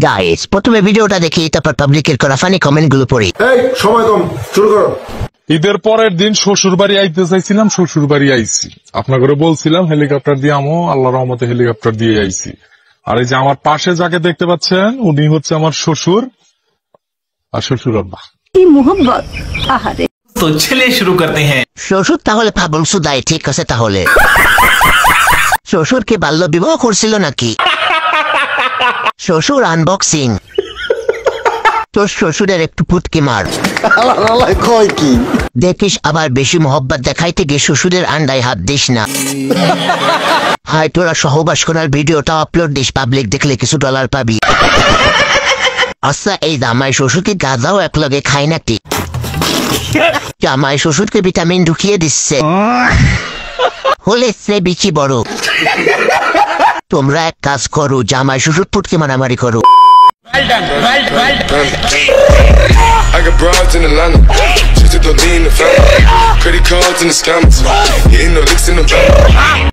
Guys প্রথমে ভিডিওটা দেখি, তারপর পাবলিকের করা ফানি কমেন্ট গুলো পড়ি। এই সময় কম, শুরু করো। ঈদের পরের দিন শ্বশুর বাড়ি আইতে চাইছিলাম, শ্বশুর বাড়ি আইছি। আপনার করে বলছিলাম হেলিকপ্টার দিয়ে আমো, আল্লাহ রহমতে হেলিকপ্টার দিয়ে আইছি। আর এই যে আমার পাশে যাকে দেখতে পাচ্ছেন, উনি হচ্ছে আমার শ্বশুর আর শ্বশুর আব্বা। কি মোহব্বত! আহারে। তো চলিए শুরু করতে हैं। শ্বশুর তাহলে পাগল সুদাই, ঠিক আছে তাহলে। শ্বশুর কি বাল্য বিবাহ করছিল নাকি? শ্বশুর আনবক্সিং। তোর শ্বশুরের একটু পুটকি মার, দেখিস আবার বেশি মোহব্বত দেখাইতে গিয়ে শ্বশুরের আন্ডায় হাত দিস না। হাই তোরা সহবাস করার ভিডিওটা আপলোড দিস, পাবলিক দেখলে কিছু ডলার পাবি। আচ্ছা এই জামাই শ্বশুরকে গাঁজাও একলগে খায় নাকি? জামাই শ্বশুরকে ভিটামিন ঢুকিয়ে দিচ্ছে, হলে সে বিচি বড়। তোমরা এক কাজ করো, জামাই শ্বশুর পুটকি মারামারি করো। I got broads in Atlanta, just to throw me in the family. Credit cards in the scammers, hitting the licks in the van.